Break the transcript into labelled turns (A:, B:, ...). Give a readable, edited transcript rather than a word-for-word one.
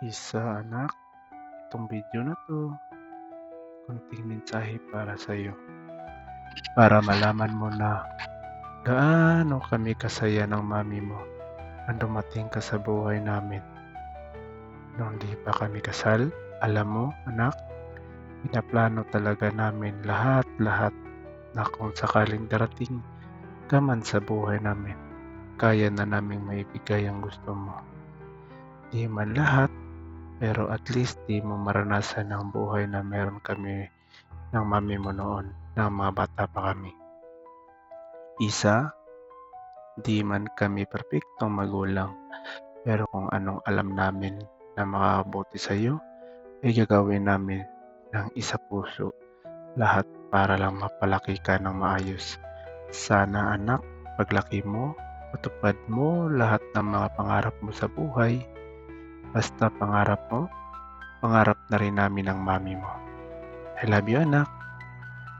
A: Anak, itong video na 'to, konting mensahe para sa'yo. Para malaman mo na gaano kami kasaya ng mami mo nang dumating ka sa buhay namin. Nung di pa kami kasal, alam mo anak, pinaplano talaga namin lahat-lahat na kung sakaling darating ka man sa buhay namin, kaya na naming maibigay ang gusto mo. Di man lahat, pero at least di mo maranasan ang buhay na meron kami ng mami mo noon nang mga bata pa kami. Di man kami perpektong magulang, pero kung anong alam namin na makakabuti sa'yo, ay gagawin namin ng isa-puso lahat para lang mapalaki ka ng maayos. Sana anak, paglaki mo, matupad mo lahat ng mga pangarap mo sa buhay. Basta pangarap mo, pangarap na rin namin ng mami mo. I love you anak.